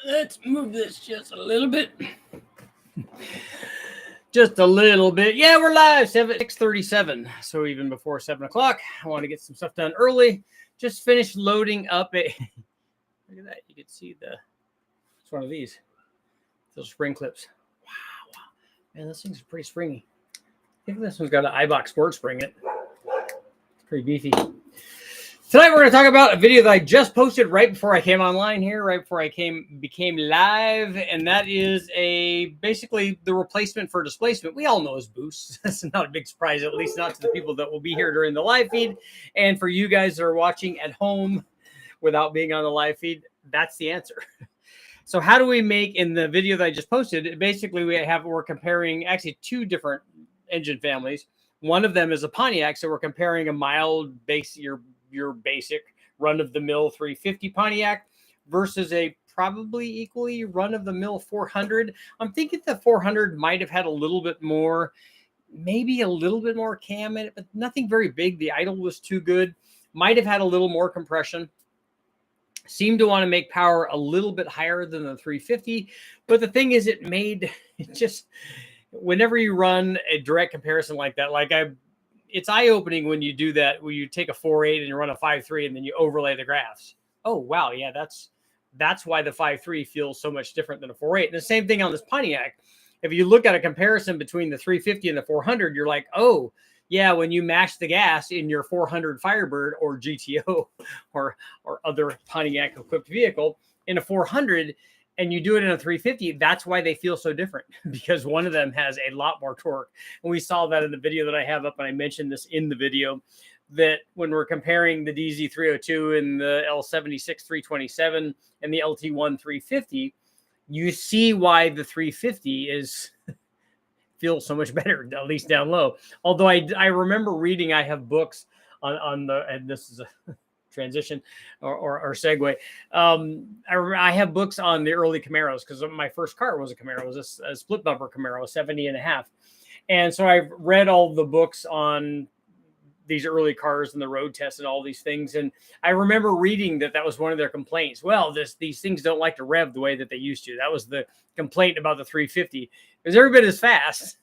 Let's move this just a little bit. Just a little bit. Yeah, we're live, 6:37. So even before 7 o'clock, I want to get some stuff done early. Just finished loading up a... Look at that. You can see it's one of these. Those spring clips. Wow. Man, this thing's pretty springy. I think this one's got an iBox Sport spring in it. It's pretty beefy. Tonight we're going to talk about a video that I just posted right before I came online here, right before I became live, and that is basically the replacement for displacement. We all know is boost. That's not a big surprise, at least not to the people that will be here during the live feed. And for you guys that are watching at home without being on the live feed, that's the answer. So how do we make, in the video that I just posted, basically we're comparing actually two different engine families. One of them is a Pontiac, so we're comparing a mild base, your basic run-of-the-mill 350 Pontiac versus a probably equally run-of-the-mill 400. I'm thinking the 400 might have had a little bit more, maybe a little bit more cam in it, but nothing very big. The idle was too good. Might have had a little more compression. Seemed to want to make power a little bit higher than the 350. But the thing is, whenever you run a direct comparison like that, it's eye-opening when you do that, where you take a 4.8 and you run a 5.3 and then you overlay the graphs. Oh, wow. Yeah, that's why the 5.3 feels so much different than a 4.8. And the same thing on this Pontiac. If you look at a comparison between the 350 and the 400, you're like, oh, yeah, when you mash the gas in your 400 Firebird or GTO or other Pontiac-equipped vehicle in a 400, and you do it in a 350, that's why they feel so different, because one of them has a lot more torque. And we saw that in the video that I have up, and I mentioned this in the video, that when we're comparing the DZ302 and the L76 327 and the LT1 350, you see why the 350 feels so much better, at least down low. Although I remember reading, I have books on the, and this is a transition or segue. I have books on the early Camaros, because my first car was a Camaro. It was a split bumper Camaro, 70.5. And so I've read all the books on these early cars and the road test and all these things. And I remember reading that was one of their complaints. Well, these things don't like to rev the way that they used to. That was the complaint about the 350. It was every bit as fast,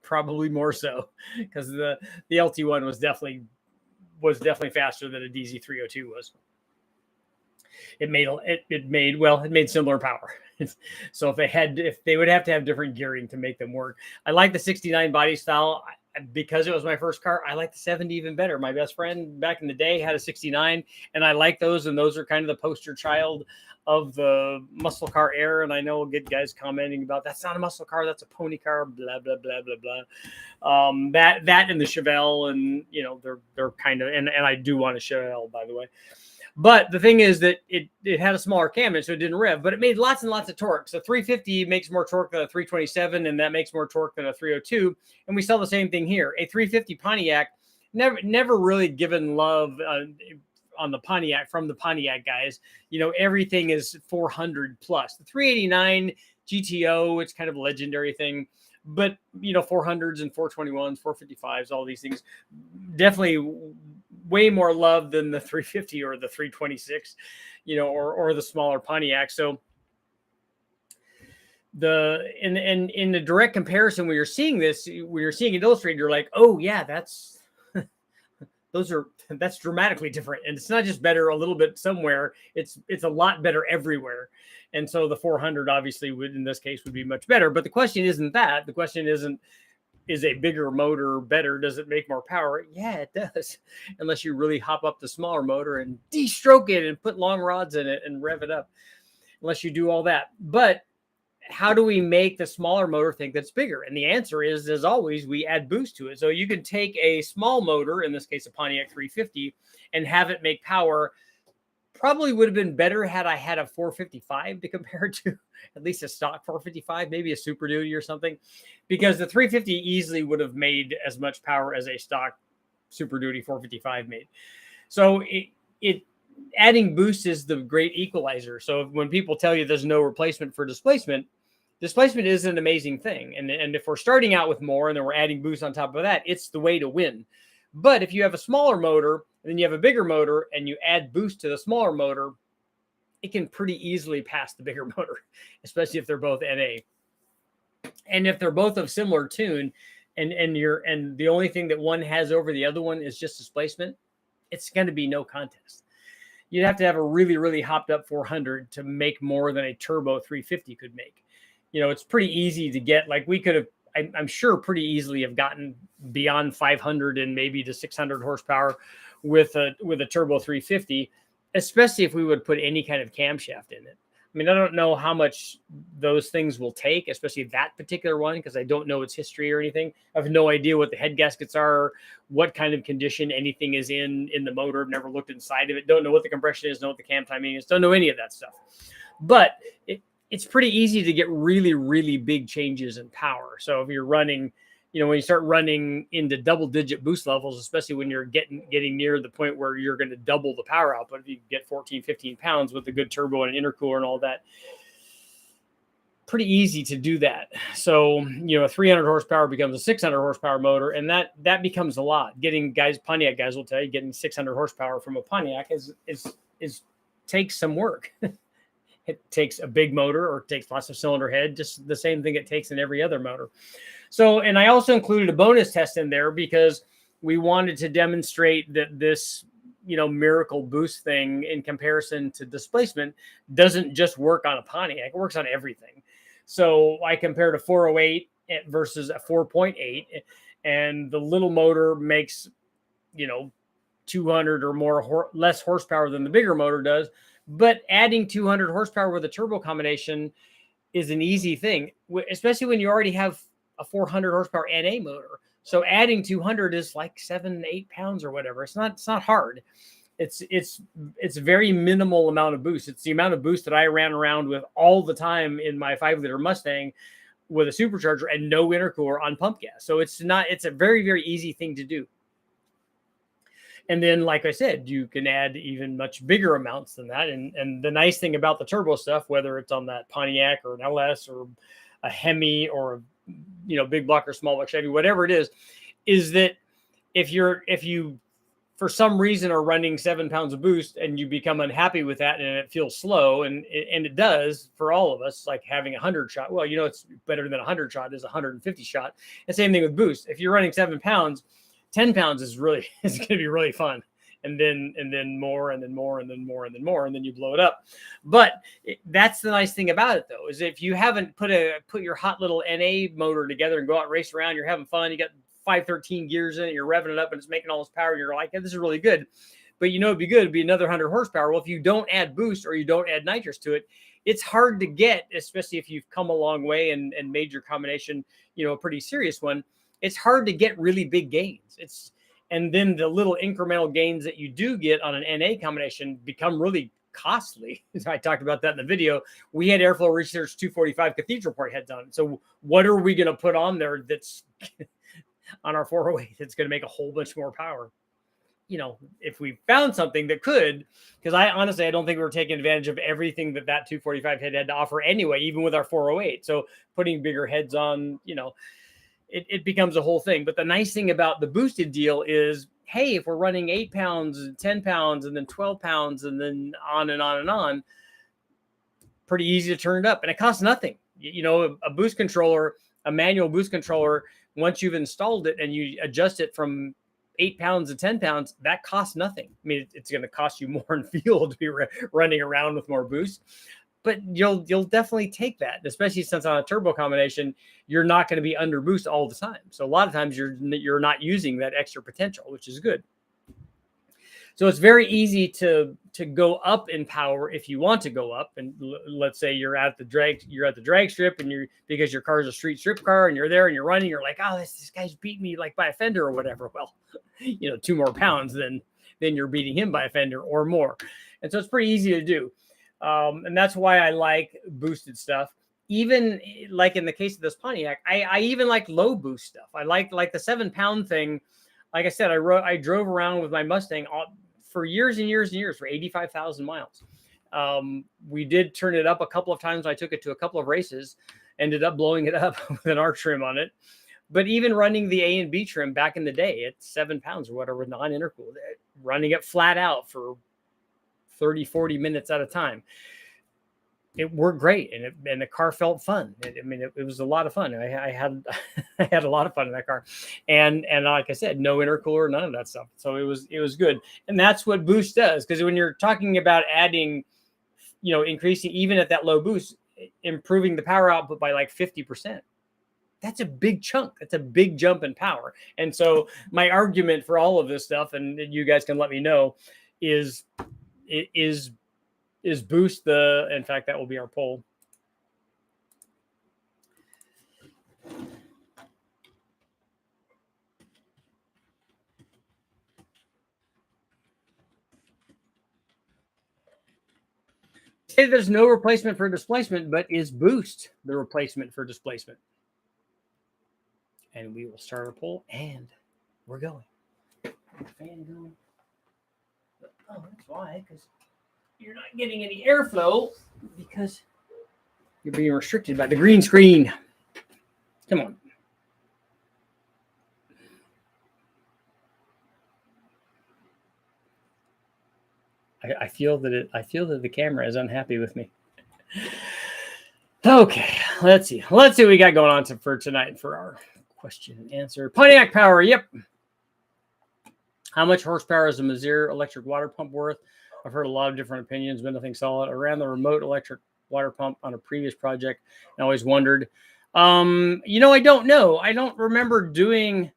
probably more so, because the LT1 was definitely faster than a DZ302 was. It made similar power. So if they would have to have different gearing to make them work. I like the 69 body style. Because it was my first car, I like the 70 even better. My best friend back in the day had a 69, and I like those, and those are kind of the poster child of the muscle car era. And I know we'll get guys commenting about, that's not a muscle car, that's a pony car, blah, blah, blah, blah, blah. That and the Chevelle, and, they're kind of, and I do want a Chevelle, by the way. But the thing is that it had a smaller cam, so it didn't rev, but it made lots and lots of torque. So 350 makes more torque than a 327, and that makes more torque than a 302. And we saw the same thing here. A 350 Pontiac, never really given love on the Pontiac from the Pontiac guys. Everything is 400 plus. The 389 GTO, it's kind of a legendary thing. But, 400s and 421s, 455s, all these things, definitely way more love than the 350 or the 326, or the smaller Pontiac. So in the direct comparison, when you're seeing this, when you're seeing it illustrated, you're like, oh yeah, that's dramatically different. And it's not just better a little bit somewhere, it's a lot better everywhere. And so the 400 obviously in this case would be much better. But the question isn't that. The question isn't, is a bigger motor better? Does it make more power? Yeah, it does. Unless you really hop up the smaller motor and de-stroke it and put long rods in it and rev it up. Unless you do all that. But how do we make the smaller motor think that's bigger? And the answer is, as always, we add boost to it. So you can take a small motor, in this case a Pontiac 350, and have it make power. Probably would have been better had I had a 455 to compare to, at least a stock 455, maybe a Super Duty or something, because the 350 easily would have made as much power as a stock Super Duty 455 made. So adding boost is the great equalizer. So when people tell you there's no replacement for displacement is an amazing thing. And if we're starting out with more and then we're adding boost on top of that, it's the way to win. But if you have a smaller motor and then you have a bigger motor and you add boost to the smaller motor, it can pretty easily pass the bigger motor, especially if they're both NA. And if they're both of similar tune, and the only thing that one has over the other one is just displacement, it's going to be no contest. You'd have to have a really, really hopped up 400 to make more than a turbo 350 could make. It's pretty easy to get, like we could have, I'm sure pretty easily have gotten beyond 500 and maybe to 600 horsepower with a turbo 350, especially if we would put any kind of camshaft in it. I mean, I don't know how much those things will take, especially that particular one, because I don't know its history or anything. I have no idea what the head gaskets are, what kind of condition anything is in the motor. I've never looked inside of it. Don't know what the compression is, don't know what the cam timing is, don't know any of that stuff. But it's pretty easy to get really, really big changes in power. So if you're running, when you start running into double-digit boost levels, especially when you're getting near the point where you're going to double the power output, if you get 14, 15 pounds with a good turbo and an intercooler and all that, pretty easy to do that. So, a 300 horsepower becomes a 600 horsepower motor, and that becomes a lot. Pontiac guys will tell you, getting 600 horsepower from a Pontiac is takes some work. It takes a big motor, or it takes lots of cylinder head, just the same thing it takes in every other motor. So, and I also included a bonus test in there because we wanted to demonstrate that this, miracle boost thing in comparison to displacement doesn't just work on a Pontiac. It works on everything. So I compared a 408 versus a 4.8, and the little motor makes, 200 or more less horsepower than the bigger motor does. But adding 200 horsepower with a turbo combination is an easy thing, especially when you already have a 400 horsepower NA motor. So adding 200 is like 7-8 pounds or whatever. It's not hard. It's very minimal amount of boost. It's the amount of boost that I ran around with all the time in my 5-liter Mustang with a supercharger and no intercooler on pump gas. So it's a very, very easy thing to do. And then, like I said, you can add even much bigger amounts than that. And the nice thing about the turbo stuff, whether it's on that Pontiac or an LS or a Hemi or big block or small block Chevy, whatever it is that if you for some reason are running 7 pounds of boost and you become unhappy with that and it feels slow, and it does for all of us, like having 100 shot. Well, it's better than 100 shot is 150 shot. And same thing with boost. If you're running 7 pounds, 10 pounds is going to be really fun. And then more, and then more, and then more, and then more, and then you blow it up. But that's the nice thing about it, though, is if you haven't put your hot little NA motor together and go out and race around, you're having fun, you got 513 gears in it, you're revving it up and it's making all this power, and you're like, hey, this is really good. But it'd be good, it'd be another 100 horsepower. Well, if you don't add boost or you don't add nitrous to it, it's hard to get, especially if you've come a long way and made your combination, a pretty serious one. It's hard to get really big gains. And then the little incremental gains that you do get on an NA combination become really costly. I talked about that in the video. We had Airflow Research 245 cathedral port heads on. So what are we going to put on there that's on our 408 that's going to make a whole bunch more power? If we found something that could, because I don't think we were taking advantage of everything that 245 head had to offer anyway, even with our 408. So putting bigger heads on, it becomes a whole thing. But the nice thing about the boosted deal is, hey, if we're running 8 pounds and 10 pounds and then 12 pounds and then on and on and on, pretty easy to turn it up. And it costs nothing. A boost controller, a manual boost controller, once you've installed it and you adjust it from 8 pounds to 10 pounds, that costs nothing. I mean, it's going to cost you more in fuel to be running around with more boost. But you'll definitely take that, especially since on a turbo combination, you're not going to be under boost all the time. So a lot of times you're not using that extra potential, which is good. So it's very easy to go up in power if you want to go up. And let's say you're at the drag strip, and because your car is a street strip car and you're there and you're running, you're like, oh, this guy's beat me like by a fender or whatever. Well, 2 more pounds than you're beating him by a fender or more. And so it's pretty easy to do. And that's why I like boosted stuff. Even like in the case of this Pontiac, I even like low boost stuff. I like the 7 pound thing. Like I said, I drove around with my Mustang for years and years and years, for 85,000 miles. We did turn it up a couple of times. I took it to a couple of races, ended up blowing it up with an R trim on it. But even running the A and B trim back in the day at 7 pounds or whatever, non-intercooled, running it flat out for 30, 40 minutes at a time. It worked great, and the car felt fun. It was a lot of fun. I had I had a lot of fun in that car, and like I said, no intercooler, none of that stuff. So it was good, and that's what boost does. Because when you're talking about adding, increasing even at that low boost, improving the power output by like 50%. That's a big chunk. That's a big jump in power. And so my argument for all of this stuff, and you guys can let me know, is boost the, in fact, that will be our poll. Say there's no replacement for displacement, but is boost the replacement for displacement? And we will start our poll, and we're going. Fan going. Oh, that's why, because you're not getting any airflow because you're being restricted by the green screen. Come on. I feel that the camera is unhappy with me. Okay, let's see. Let's see what we got going on for tonight for our question and answer. Pontiac power, yep. How much horsepower is a Mazir electric water pump worth? I've heard a lot of different opinions, but nothing solid. I ran the remote electric water pump on a previous project and always wondered. I don't know. I don't remember doing.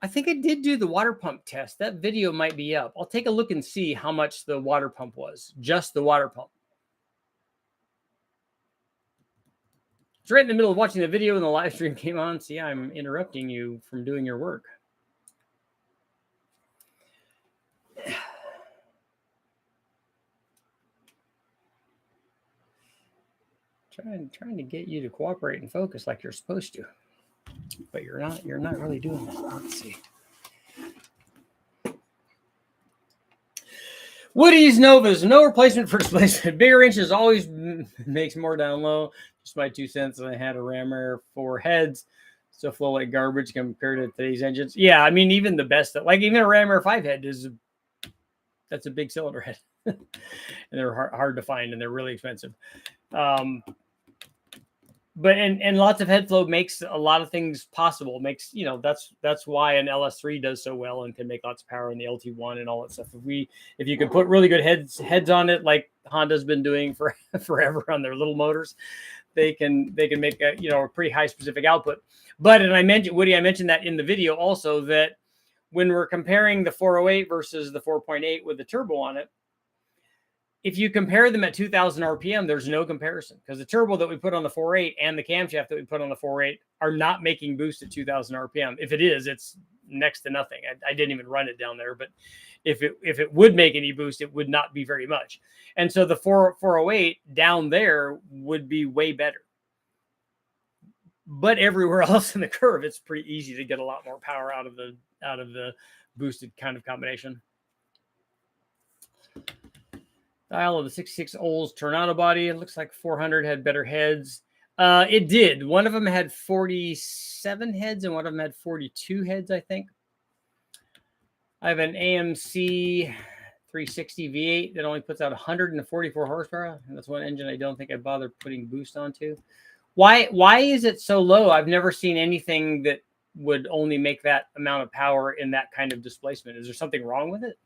I think I did do the water pump test. That video might be up. I'll take a look and see how much the water pump was. Just the water pump. It's right in the middle of watching the video and the live stream came on. See, I'm interrupting you from doing your work. Trying to get you to cooperate and focus like you're supposed to. But you're not really doing that. Let's see. Woody's Novas, no replacement for displacement. Bigger inches always makes more down low. Just my 2 cents. I had a ram air 4 heads. Still flow like garbage compared to today's engines. Yeah, I mean, even the best, like even a ram air 5 head that's a big cylinder head. And they're hard to find, and they're really expensive. But lots of head flow makes a lot of things possible. Makes, that's why an LS3 does so well and can make lots of power in the LT1 and all that stuff. If you can put really good heads on it, like Honda's been doing for forever on their little motors, they can make a pretty high specific output. But I mentioned that in the video also, that when we're comparing the 408 versus the 4.8 with the turbo on it, if you compare them at 2,000 RPM, there's no comparison, because the turbo that we put on the 4.8 and the camshaft that we put on the 4.8 are not making boost at 2,000 RPM. If it is, it's next to nothing. I didn't even run it down there, but if it would make any boost, it would not be very much. And so the 408 down there would be way better. But everywhere else in the curve, it's pretty easy to get a lot more power out of the boosted kind of combination. Dial of the 66 Olds Tornado body. It looks like 400 had better heads. It did. One of them had 47 heads and one of them had 42 heads, I think. I have an AMC 360 V8 that only puts out 144 horsepower. And that's one engine I don't think I bothered putting boost onto. Why is it so low? I've never seen anything that would only make that amount of power in that kind of displacement. Is there something wrong with it?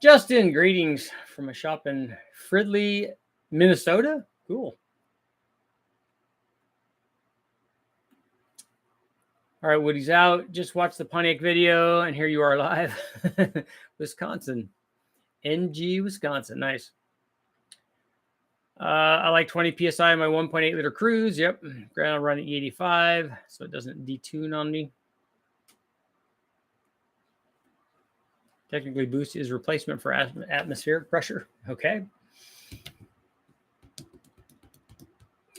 Justin, greetings from a shop in Fridley, Minnesota. Cool. All right, Woody's out. Just watched the Pontiac video, and here you are live. Wisconsin. NG, Wisconsin. Nice. I like 20 PSI in my 1.8 liter cruise. Yep. Ground running E85, so it doesn't detune on me. Technically, boost is replacement for atmospheric pressure. Okay.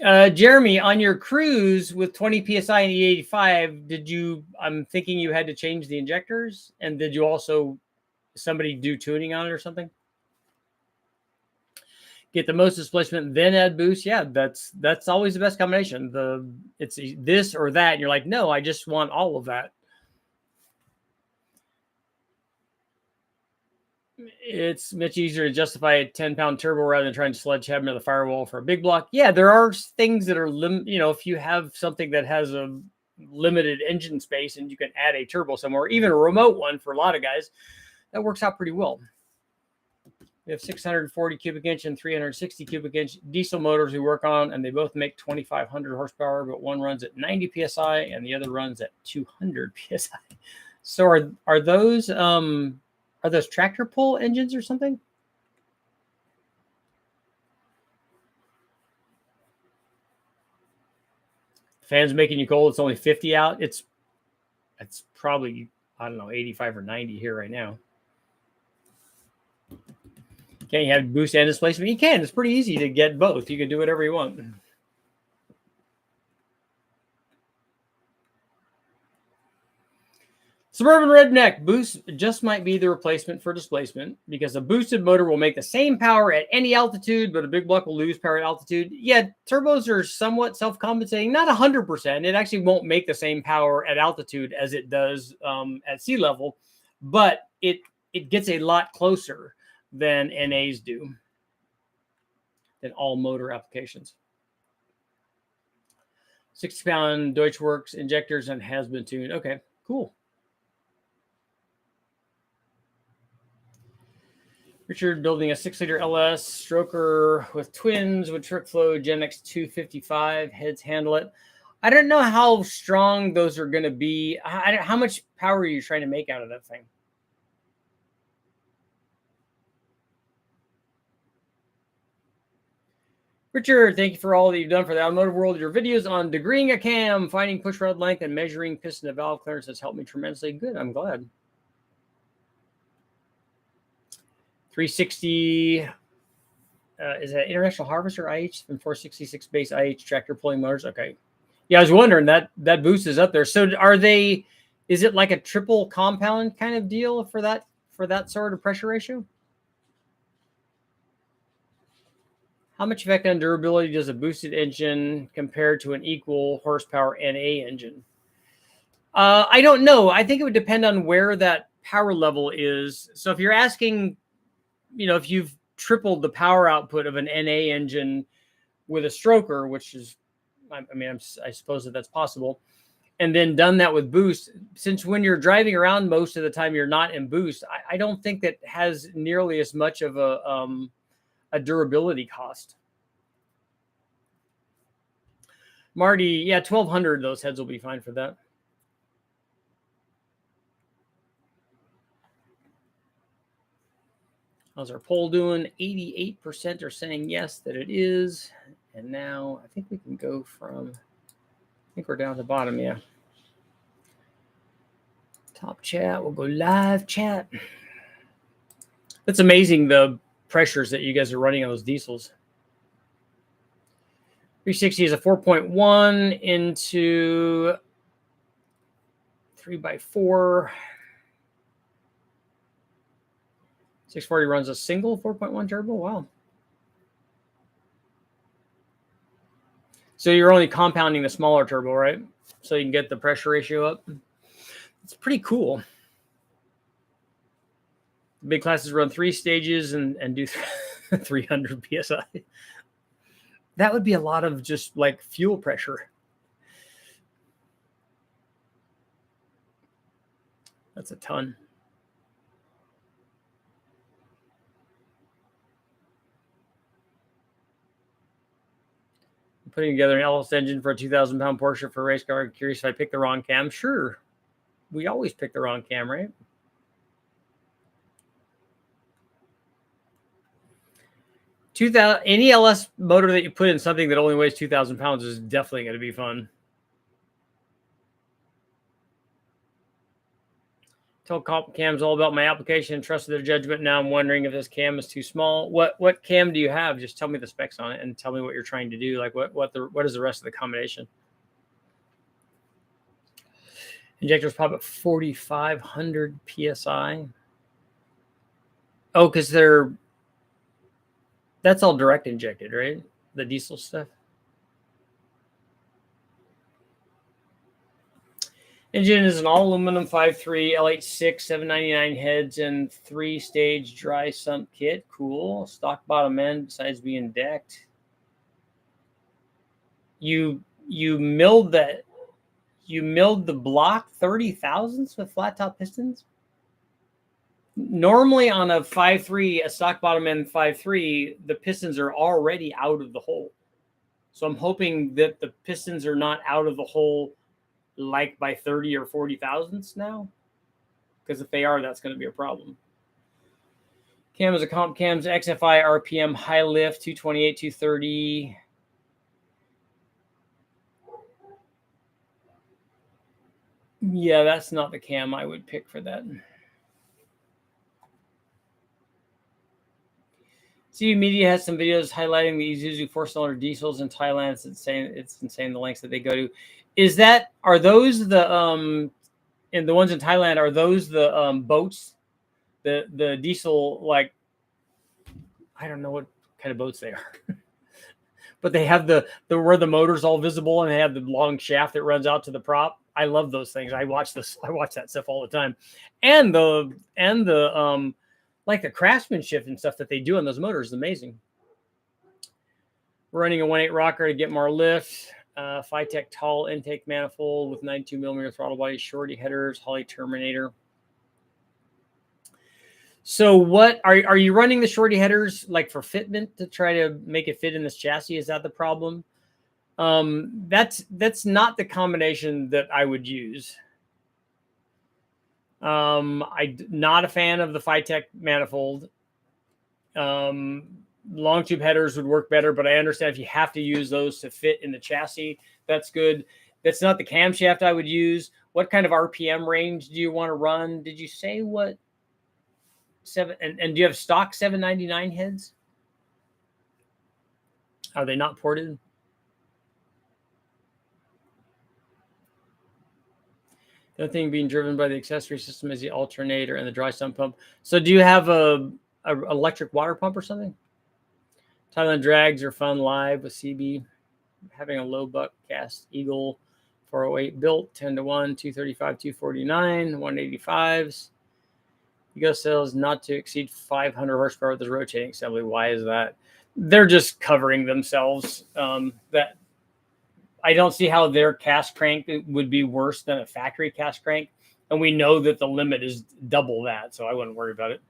Jeremy, on your cruise with 20 PSI and E85, I'm thinking you had to change the injectors, and did you also somebody do tuning on it or something? Get the most displacement, then add boost. Yeah, that's always the best combination. It's this or that. And you're like, no, I just want all of that. It's much easier to justify a 10-pound turbo rather than trying to sledgehammer the firewall for a big block. Yeah, there are things that are if you have something that has a limited engine space and you can add a turbo somewhere, even a remote one for a lot of guys, that works out pretty well. We have 640 cubic inch and 360 cubic inch diesel motors we work on, and they both make 2,500 horsepower, but one runs at 90 psi and the other runs at 200 psi. So are those tractor pull engines or something? Fans making you cold. It's only 50 out. It's probably, I don't know, 85 or 90 here right now. Can you have boost and displacement? You can. It's pretty easy to get both. You can do whatever you want. Suburban Redneck, boost just might be the replacement for displacement because a boosted motor will make the same power at any altitude, but a big block will lose power at altitude. Yeah, turbos are somewhat self-compensating, not 100%. It actually won't make the same power at altitude as it does at sea level, but it gets a lot closer than NAs do, than all motor applications. 60-pound Deutschwerks injectors and has been tuned. Okay, cool. Richard building a 6-liter LS stroker with twins with trick flow Gen X 255 heads handle it. I don't know how strong those are going to be. How much power are you trying to make out of that thing? Richard, thank you for all that you've done for the automotive world. Your videos on degreeing a cam, finding push rod length, and measuring piston to valve clearance has helped me tremendously. Good, I'm glad. 360 is that International Harvester IH and 466 base IH tractor pulling motors? Okay. Yeah, I was wondering that boost is up there. So is it like a triple compound kind of deal for that sort of pressure ratio? How much effect on durability does a boosted engine compare to an equal horsepower NA engine? I don't know. I think it would depend on where that power level is. So if you're asking, if you've tripled the power output of an NA engine with a stroker, which is, I suppose that's possible, and then done that with boost, since when you're driving around most of the time you're not in boost, I don't think that has nearly as much of a durability cost. Marty, yeah, 1,200, those heads will be fine for that. How's our poll doing? 88% are saying yes, that it is. And now I think we can go from, I think we're down to the bottom, yeah. Top chat, we'll go live chat. That's amazing, the pressures that you guys are running on those diesels. 360 is a 4.1 into 3x4. 640 runs a single 4.1 turbo. Wow. So you're only compounding the smaller turbo, right? So you can get the pressure ratio up. It's pretty cool. Big classes run 3 stages and do 300 psi. That would be a lot of just like fuel pressure. That's a ton. I'm putting together an LS engine for a 2,000-pound Porsche for a race car. I'm curious if I picked the wrong cam. Sure. We always pick the wrong cam, right? Any LS motor that you put in something that only weighs 2,000 pounds is definitely going to be fun. Told cam's all about my application and trusted their judgment. Now I'm wondering if this cam is too small. What cam do you have? Just tell me the specs on it and tell me what you're trying to do. Like what is the rest of the combination? Injectors pop at 4,500 psi. Oh, because that's all direct injected, right? The diesel stuff. Engine is an all aluminum 5.3 LH6 799 heads and 3-stage dry sump kit. Cool. Stock bottom end besides being decked. You milled that. You milled the block 30 thousandths with flat top pistons. Normally on a 5.3, a stock bottom end 5.3, the pistons are already out of the hole. So I'm hoping that the pistons are not out of the hole like by 30 or 40 thousandths now. Because if they are, that's going to be a problem. Cam is a comp cams, XFI RPM high lift, 228, 230. Yeah, that's not the cam I would pick for that. CB Media has some videos highlighting the Isuzu 4-cylinder diesels in Thailand. It's insane the lengths that they go to. Are those the and the ones in Thailand, are those the boats? The diesel, like, I don't know what kind of boats they are. But they have the where the motor's all visible and they have the long shaft that runs out to the prop. I love those things. I watch that stuff all the time. And the like the craftsmanship and stuff that they do on those motors is amazing. We're running a 1.8 rocker to get more lift. Tech tall intake manifold with 92 millimeter throttle body, shorty headers, Holly Terminator. So what are you running the shorty headers like for fitment to try to make it fit in this chassis? Is that the problem? That's not the combination that I would use. I'm not a fan of the Tech manifold. Long tube headers would work better, but I understand if you have to use those to fit in the chassis, that's good. That's not the camshaft I would use. What kind of RPM range do you want to run? Did you say what? And do you have stock 799 heads? Are they not ported? The other thing being driven by the accessory system is the alternator and the dry sump pump. So do you have a electric water pump or something? Thailand drags are fun live with CB. Having a low buck cast Eagle 408 built 10-1, 235, 249, 185s. Ego cells not to exceed 500 horsepower with the rotating assembly. Why is that? They're just covering themselves. That I don't see how their cast crank would be worse than a factory cast crank. And we know that the limit is double that, so I wouldn't worry about it.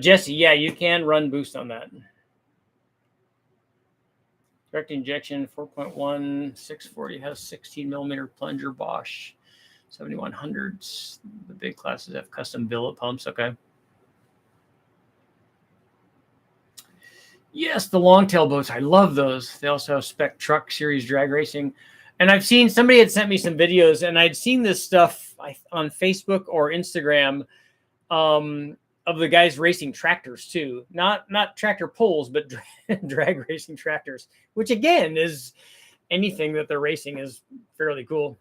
Jesse, yeah, you can run boost on that. Direct injection 4.1 640 has 16 millimeter plunger Bosch 7100s. The big classes have custom billet pumps. Okay. Yes, the longtail boats. I love those. They also have spec truck series drag racing. And I've seen somebody had sent me some videos, and I'd seen this stuff on Facebook or Instagram of the guys racing tractors too. Not tractor pulls, but drag racing tractors, which again is anything that they're racing is fairly cool.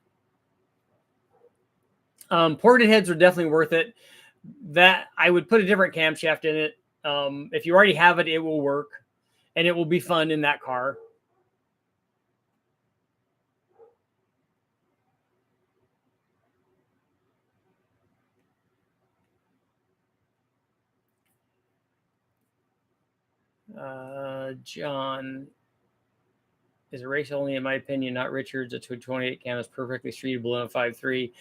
Ported heads are definitely worth it. That I would put a different camshaft in it. If you already have it, it will work, and it will be fun in that car. John is a race only, in my opinion, not Richards. A 228 cam is perfectly streetable in a 5.3.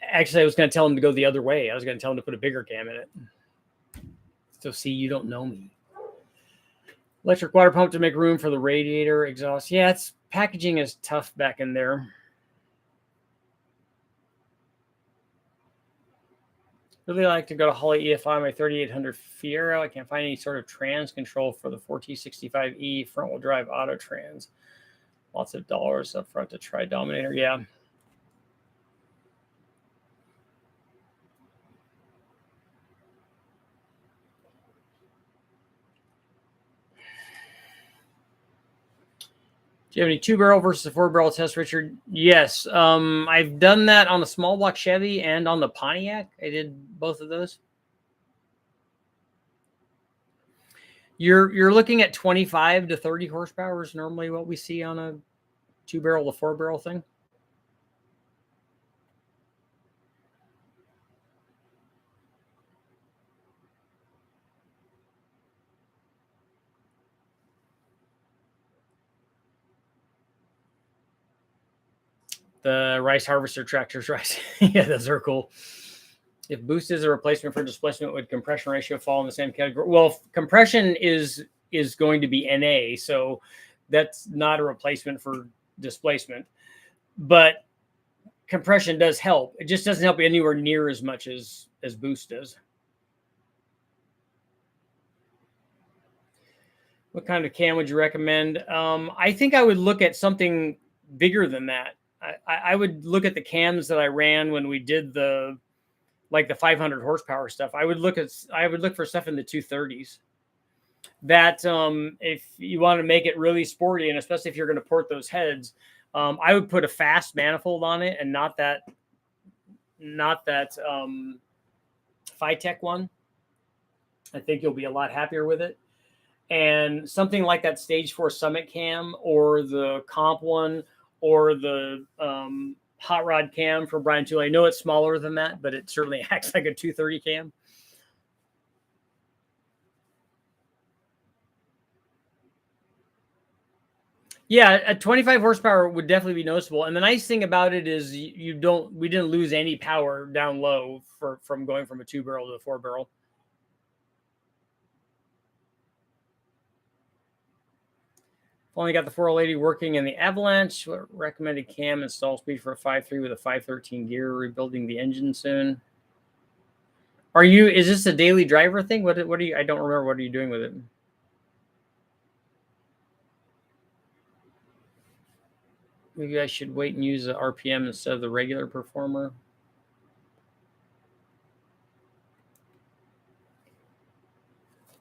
Actually, I was going to tell him to go the other way. I was going to tell him to put a bigger cam in it. So see, you don't know me. Electric water pump to make room for the radiator exhaust. Yeah, it's packaging is tough back in there. Really like to go to Holly EFI, my 3800 Fiero. I can't find any sort of trans control for the 4T65E front wheel drive auto trans. Lots of dollars up front to try Dominator. Yeah. Do you have any 2-barrel versus a 4-barrel test, Richard? Yes. I've done that on the small block Chevy and on the Pontiac. I did both of those. You're looking at 25 to 30 horsepower is normally what we see on a 2-barrel to 4-barrel thing. The rice harvester tractors, right? Yeah, those are cool. If boost is a replacement for displacement, would compression ratio fall in the same category? Well, compression is going to be NA, so that's not a replacement for displacement. But compression does help. It just doesn't help anywhere near as much as boost does. What kind of cam would you recommend? I think I would look at something bigger than that. I would look at the cams that I ran when we did the 500 horsepower stuff. I would look for stuff in the 230s. That if you want to make it really sporty, and especially if you're going to port those heads, I would put a fast manifold on it and not that Tech one. I think you'll be a lot happier with it. And something like that Stage 4 Summit cam or the Comp one or the Hot Rod cam from Brian Tooley. I know it's smaller than that, but it certainly acts like a 230 cam. Yeah, a 25 horsepower would definitely be noticeable. And the nice thing about it is we didn't lose any power down low from going from a 2-barrel to a 4-barrel. Only got the 480 working in the Avalanche. What recommended cam install speed for a 5.3 with a 513 gear? Rebuilding the engine soon. Is this a daily driver thing? What are you? I don't remember. What are you doing with it? Maybe I should wait and use the RPM instead of the regular performer.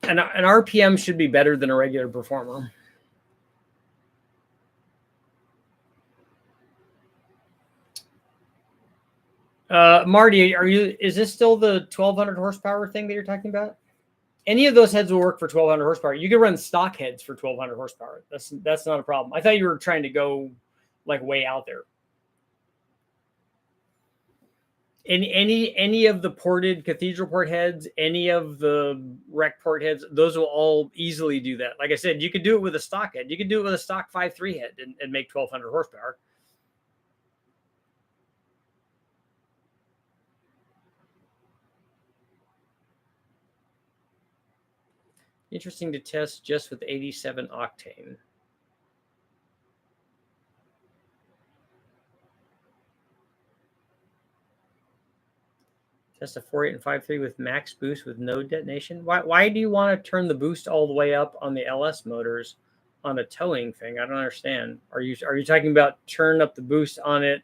An RPM should be better than a regular performer. Marty, is this still the 1200 horsepower thing that you're talking about? Any of those heads will work for 1200 horsepower. You can run stock heads for 1200 horsepower. That's not a problem. I thought you were trying to go way out there. Any of the ported cathedral port heads, any of the rec port heads, those will all easily do that. Like I said, you could do it with a stock head. You could do it with a stock 5.3 head and make 1200 horsepower. Interesting to test just with 87 octane. Test a 4.8 and 5.3 with max boost with no detonation. Why do you want to turn the boost all the way up on the LS motors on a towing thing? I don't understand. Are you talking about turn up the boost on it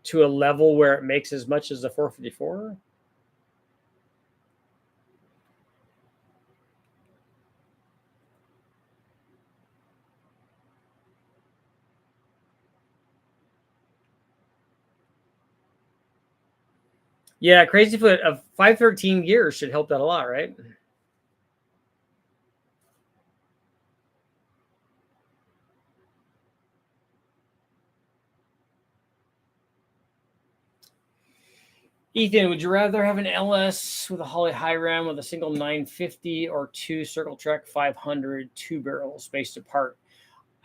to a level where it makes as much as the 454? Yeah, Crazy Foot of 513 gears should help that a lot, right? Ethan, would you rather have an LS with a Holley high ram with a single 950 or 2 Circle Trek 500 2-barrel spaced apart?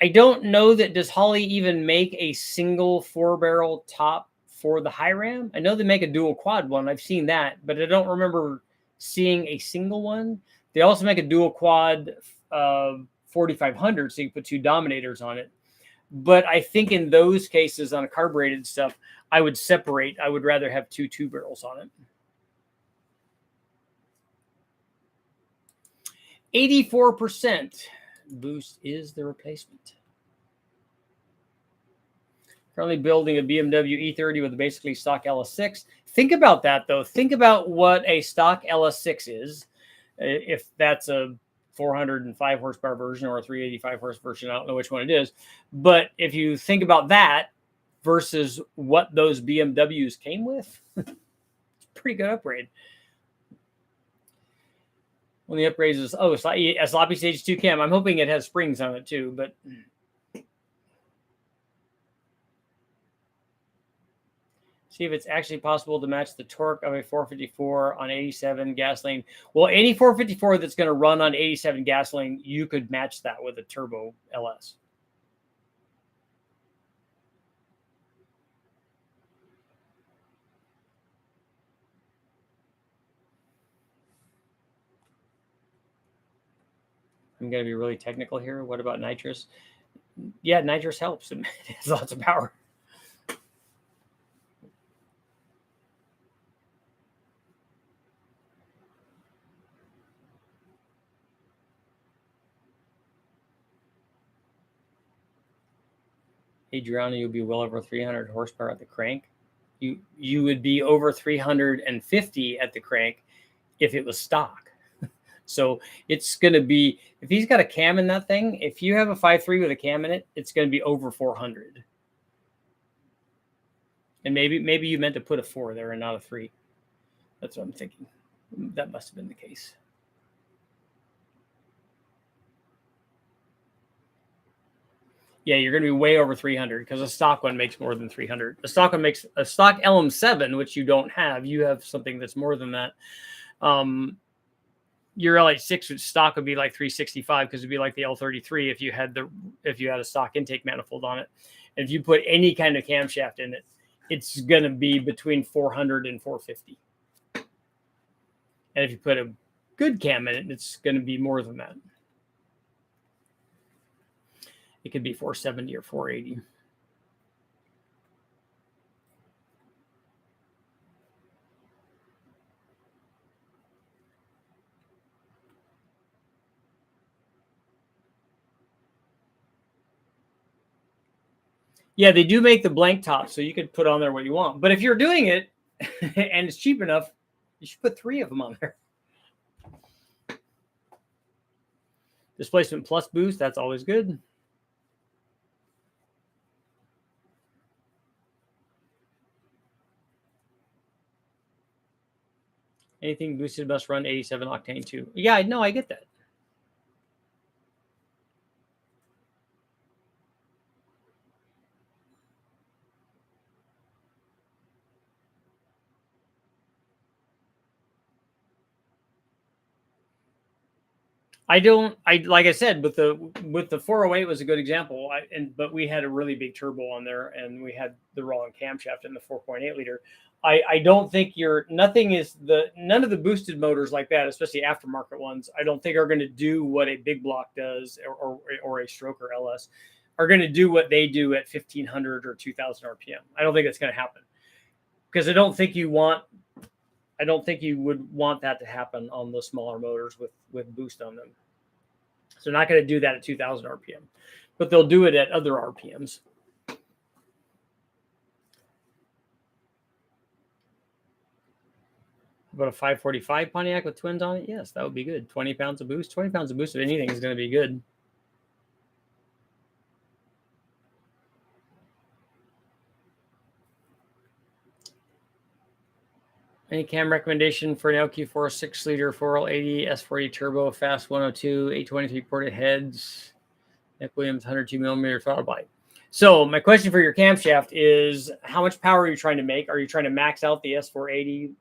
I don't know that does Holley even make a single 4-barrel top for the high ram. I know they make a dual quad one. I've seen that, but I don't remember seeing a single one. They also make a dual quad 4500, so you put 2 Dominators on it. But I think in those cases on a carbureted stuff, I would separate. I would rather have 2 2-barrels on it. 84% boost is the replacement. Currently building a BMW E30 with a basically stock LS6. Think about that, though. Think about what a stock LS6 is. If that's a 405 horsepower version or a 385 horse version. I don't know which one it is. But if you think about that versus what those BMWs came with, it's a pretty good upgrade. When the upgrades is, a sloppy stage 2 cam. I'm hoping it has springs on it too, but see if it's actually possible to match the torque of a 454 on 87 gasoline. Well, any 454 that's going to run on 87 gasoline, you could match that with a turbo LS. I'm going to be really technical here. What about nitrous? Yeah, nitrous helps. It has lots of power. Adriana, you'll be well over 300 horsepower at the crank. You would be over 350 at the crank if it was stock. So it's going to be, if he's got a cam in that thing, if you have a 5.3 with a cam in it, it's going to be over 400. And maybe you meant to put a 4 there and not a 3. That's what I'm thinking. That must have been the case. Yeah, you're going to be way over 300 because a stock one makes more than 300. A stock one makes a stock LM7, which you don't have. You have something that's more than that. Your LH6 stock would be like 365 because it'd be like the L33 if you had a stock intake manifold on it. And if you put any kind of camshaft in it, it's going to be between 400 and 450. And if you put a good cam in it, it's going to be more than that. It could be 470 or 480. Yeah, they do make the blank top, so you could put on there what you want. But if you're doing it and it's cheap enough, you should put 3 of them on there. Displacement plus boost, that's always good. Anything boosted must run 87 octane too. Yeah, no, I get that. Like I said, with the 408 was a good example. But we had a really big turbo on there, and we had the wrong camshaft in the 4.8 liter. I don't think none of the boosted motors like that, especially aftermarket ones, I don't think are going to do what a big block does or a stroker LS are going to do what they do at 1500 or 2000 RPM. I don't think that's going to happen because I don't think you would want that to happen on the smaller motors with boost on them. So they're not going to do that at 2000 RPM, but they'll do it at other RPMs. About a 545 Pontiac with twins on it? Yes, that would be good. 20 pounds of boost. 20 pounds of boost of anything is going to be good. Any cam recommendation for an LQ4 6-liter 4L80 S40 turbo fast 102 823 ported heads? Nick Williams 102 millimeter throttle body. So my question for your camshaft is, how much power are you trying to make? Are you trying to max out the S480?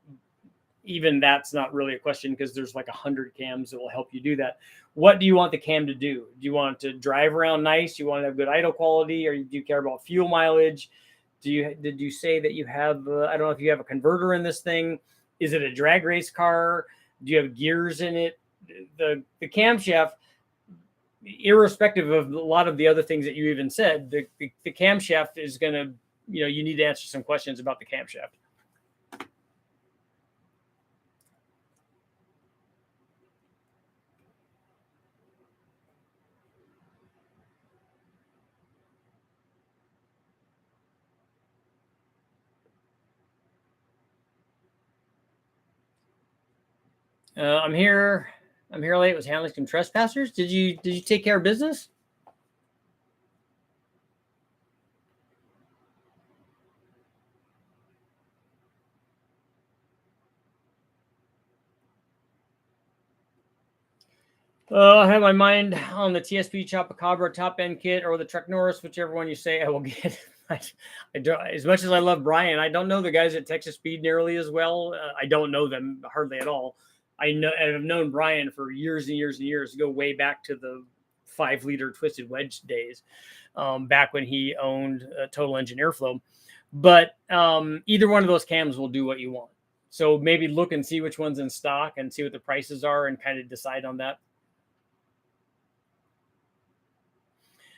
Even that's not really a question because there's like 100 cams that will help you do that. What do you want the cam to do? Do you want it to drive around nice? Do you want to have good idle quality? Or do you care about fuel mileage? Did you say that you have, I don't know if you have a converter in this thing. Is it a drag race car? Do you have gears in it? The camshaft, irrespective of a lot of the other things that you even said, the camshaft is going to, you need to answer some questions about the camshaft. I'm here. I'm here late. Was handling some trespassers. Did you take care of business? I have my mind on the TSP Chupacabra top end kit or the Trek Norris, whichever one you say I will get. I don't, as much as I love Brian, I don't know the guys at Texas Speed nearly as well. I don't know them hardly at all. I've known Brian for years and years and years, go way back to the 5-liter Twisted Wedge days, back when he owned Total Engine Airflow. But either one of those cams will do what you want. So maybe look and see which one's in stock and see what the prices are and kind of decide on that.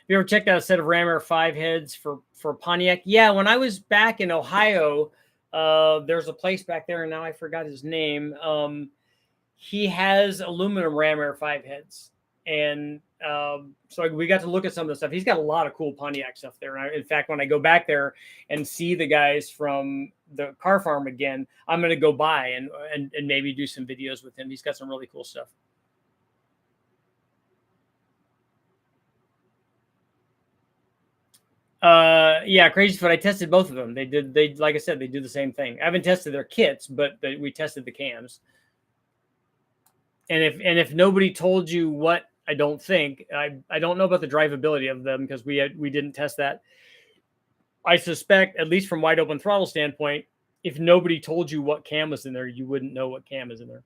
You ever checked out a set of Ram Air 5 heads for Pontiac? Yeah, when I was back in Ohio, there's a place back there, and now I forgot his name. He has aluminum Ram Air 5 heads. And so we got to look at some of the stuff. He's got a lot of cool Pontiac stuff there. In fact, when I go back there and see the guys from the car farm again, I'm going to go by and maybe do some videos with him. He's got some really cool stuff. Yeah, Crazy Foot. I tested both of them. They like I said, they do the same thing. I haven't tested their kits, but we tested the cams. And if nobody told you what, I don't think I don't know about the drivability of them because we didn't test that. I suspect, at least from wide open throttle standpoint, if nobody told you what cam was in there, you wouldn't know what cam is in there.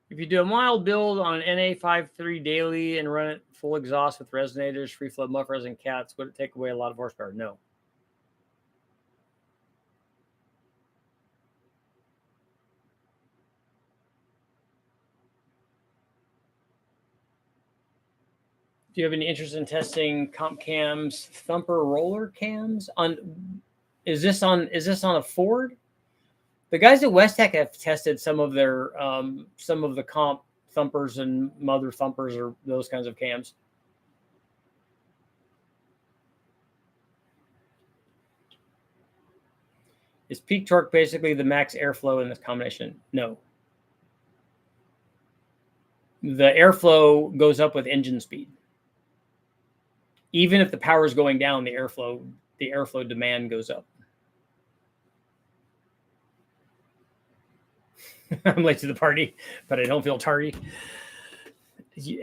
If you do a mild build on an NA53 daily and run it full exhaust with resonators, free flow mufflers, and cats, would it take away a lot of horsepower? No. Do you have any interest in testing comp cams, thumper roller cams on? Is this on a Ford? The guys at West Tech have tested some of their some of the comp thumpers and mother thumpers or those kinds of cams. Is peak torque basically the max airflow in this combination? No. The airflow goes up with engine speed. Even if the power is going down, the airflow demand goes up. I'm late to the party, but I don't feel tardy.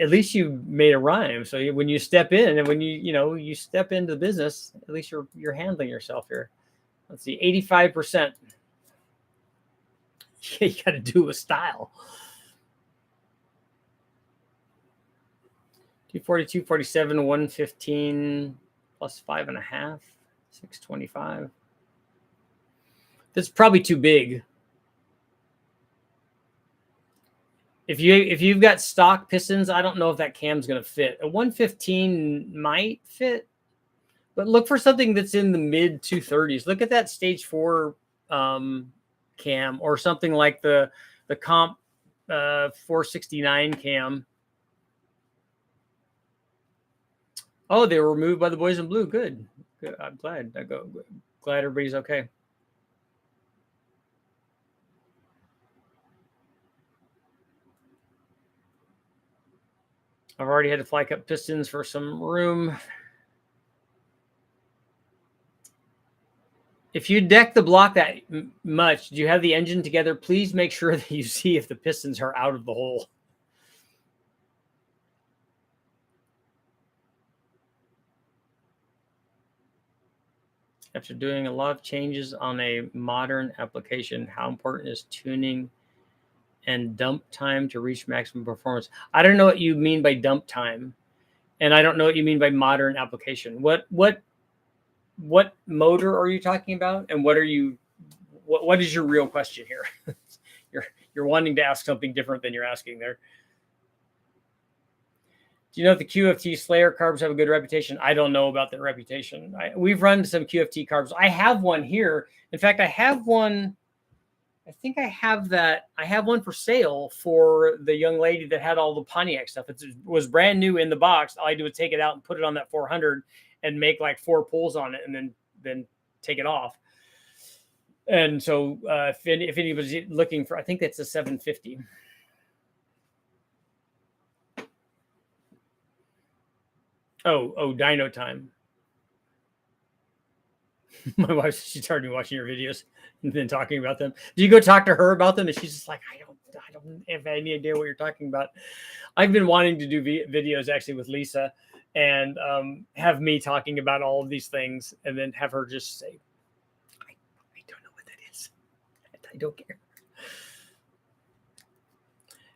At least you made a rhyme. So when you step in and when you step into the business, at least you're handling yourself here. Let's see, 85%. You got to do it with style. 242, 47, 115 plus 5.5, 625. That's probably too big. If you've got stock pistons, I don't know if that cam's going to fit. A 115 might fit, but look for something that's in the mid 230s. Look at that stage 4 cam or something like the comp 469 cam. Oh, they were removed by the boys in blue. Good. I'm glad. Glad everybody's okay. I've already had to fly cut pistons for some room. If you deck the block that much, do you have the engine together? Please make sure that you see if the pistons are out of the hole. After doing a lot of changes on a modern application, how important is tuning and dump time to reach maximum performance? I don't know what you mean by dump time, and I don't know what you mean by modern application. What motor are you talking about, and what is your real question here? you're wanting to ask something different than you're asking there. Do you know if the QFT Slayer carbs have a good reputation? I don't know about their reputation. We've run some QFT carbs. I have one here. In fact, I have one I think I have that. I have one for sale for the young lady that had all the Pontiac stuff. It was brand new in the box. All I do is take it out and put it on that 400 and make like 4 pulls on it, and then take it off. And so if anybody's looking for, I think that's a 750. Oh, Dino Time. My wife, she started watching your videos and then talking about them. Do you go talk to her about them? And she's just like, I don't have any idea what you're talking about. I've been wanting to do videos actually with Lisa and have me talking about all of these things and then have her just say, I don't know what that is. I don't care.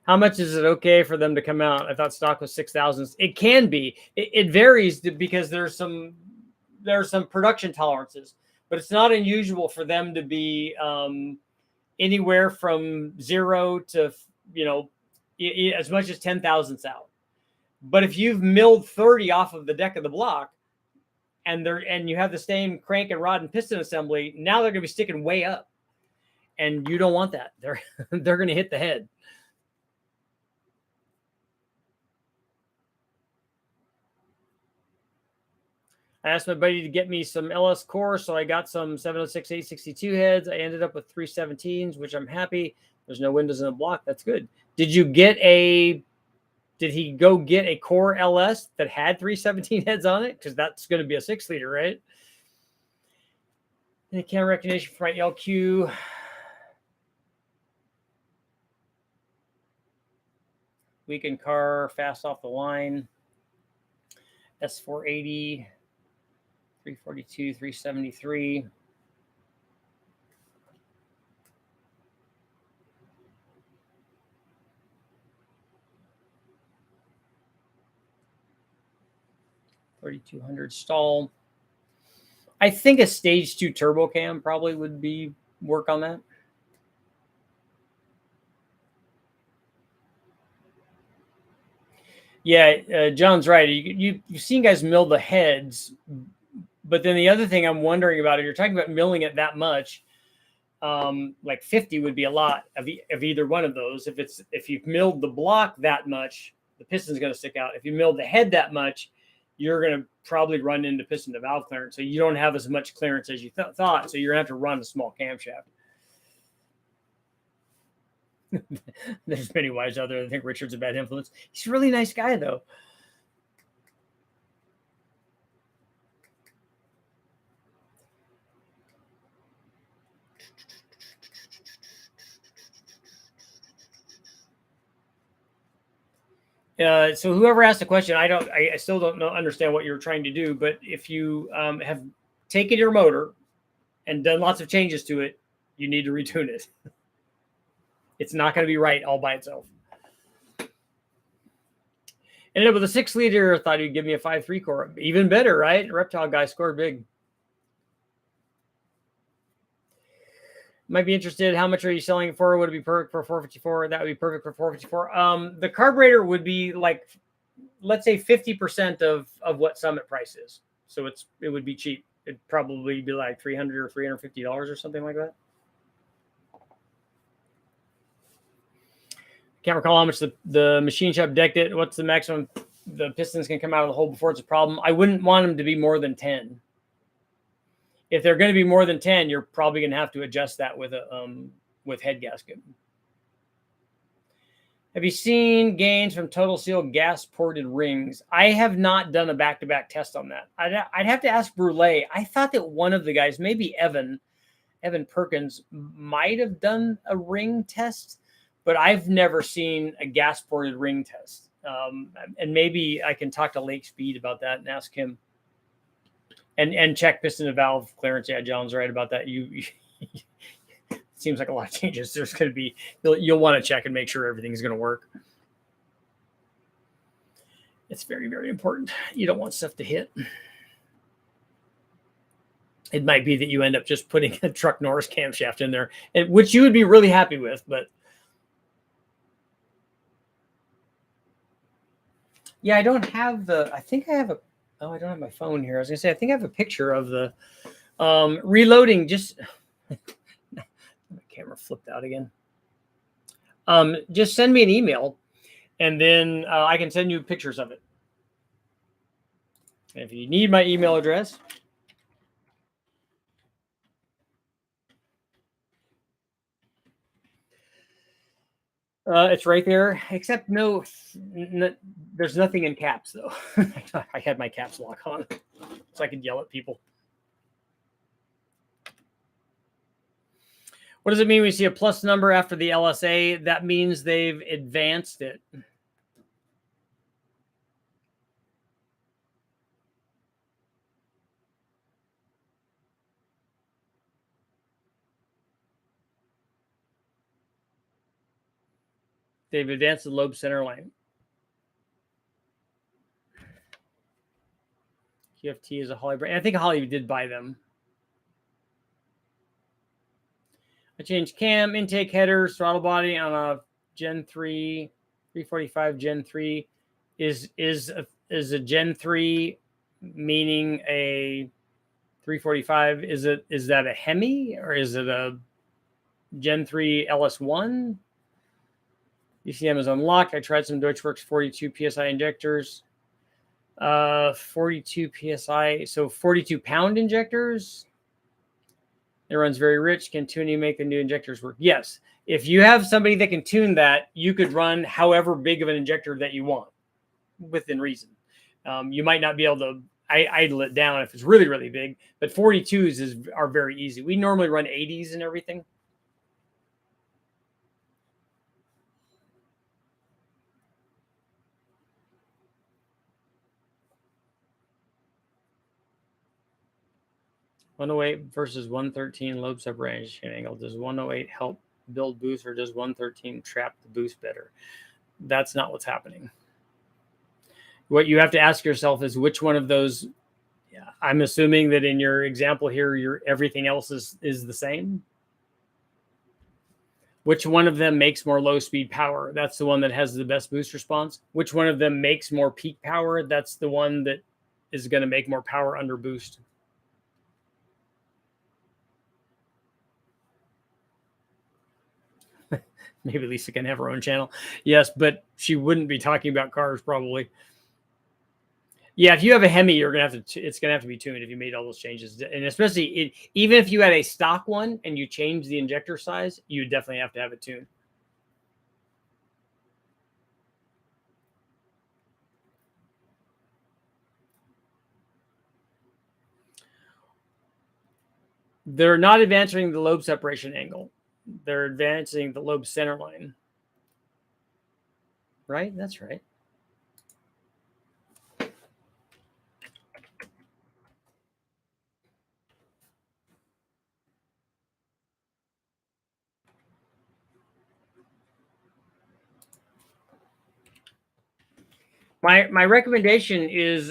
How much is it okay for them to come out? I thought stock was 6,000. It can be. It varies because there are some production tolerances, but it's not unusual for them to be anywhere from 0 to, as much as 10 thousandths out. But if you've milled 30 off of the deck of the block and you have the same crank and rod and piston assembly, now they're going to be sticking way up, and you don't want that. They're going to hit the head. I asked my buddy to get me some LS core, so I got some 706 862 heads. I ended up with 317s, which I'm happy. There's no windows in the block. That's good. Did he go get a core LS that had 317 heads on it? Because that's going to be a 6-liter, right? And camera recognition for my LQ. Weekend car, fast off the line. S480. 342, 373. $3,200 stall. I think a stage 2 turbo cam probably would be work on that. Yeah, John's right. You've seen guys mill the heads. But then the other thing I'm wondering about, if you're talking about milling it that much, like 50 would be a lot of either one of those. If you've milled the block that much, the piston's going to stick out. If you milled the head that much, you're going to probably run into piston to valve clearance. So you don't have as much clearance as you thought. So you're going to have to run a small camshaft. There's many wives out there that think Richard's a bad influence. He's a really nice guy, though. So whoever asked the question, I still don't understand what you're trying to do. But if you have taken your motor and done lots of changes to it, you need to retune it. It's not going to be right all by itself. Ended up with a 6-liter. Thought he'd give me a 5.3 core. Even better, right? Reptile guy scored big. Might be interested. How much are you selling it for? Would it be perfect for 454? That would be perfect for 454. The carburetor would be like, let's say 50% of what Summit price is. So it would be cheap. It'd probably be like $300 or $350 or something like that. Can't recall how much the machine shop decked it. What's the maximum the pistons can come out of the hole before it's a problem? I wouldn't want them to be more than 10. If they're going to be more than 10, you're probably going to have to adjust that with head gasket. Have you seen gains from Total Seal gas ported rings? I have not done a back-to-back test on that. I'd have to ask Brule. I thought that one of the guys, maybe Evan Perkins, might have done a ring test, but I've never seen a gas ported ring test. And maybe I can talk to Lake Speed about that and ask him. And check piston and valve clearance. Yeah, John's right about that. You it seems like a lot of changes. There's going to be, you'll want to check and make sure everything's going to work. It's very, very important. You don't want stuff to hit. It might be that you end up just putting a Truck Norris camshaft in there, which you would be really happy with. But yeah, I don't have I think I have I don't have my phone here. I was going to say, I think I have a picture of the reloading. Just my camera flipped out again. Just send me an email, and then I can send you pictures of it. And if you need my email address, it's right there, except there's nothing in caps, though. I had my caps lock on so I could yell at people. What does it mean when you see a plus number after the LSA? That means they've advanced it. They've advanced the lobe center line. QFT is a Holly brand. I think Holly did buy them. I changed cam, intake headers, throttle body on a Gen 3, 345 Gen 3. Is a Gen 3 meaning a 345? Is that a Hemi or is it a Gen 3 LS1? ECM is unlocked. I tried some Deutschwerks 42 PSI injectors. 42 PSI, so 42 pound injectors. It runs very rich. Can tuning make the new injectors work? Yes. If you have somebody that can tune that, you could run however big of an injector that you want within reason. You might not be able to idle it down if it's really, really big, but 42s are very easy. We normally run 80s and everything. (108) versus 113 lobe separation angle. Does 108 help build boost, or does 113 trap the boost better? That's not what's happening. What you have to ask yourself is which one of those. Yeah, I'm assuming that in your example here, everything else is the same. Which one of them makes more low speed power? That's the one that has the best boost response. Which one of them makes more peak power? That's the one that is going to make more power under boost. Maybe Lisa can have her own channel. Yes, but she wouldn't be talking about cars probably. Yeah, if you have a Hemi, you're gonna have to. It's gonna have to be tuned if you made all those changes, and especially even if you had a stock one and you change the injector size, you definitely have to have it tuned. They're not advancing the lobe separation angle. They're advancing the lobe center line. Right? That's right. My recommendation is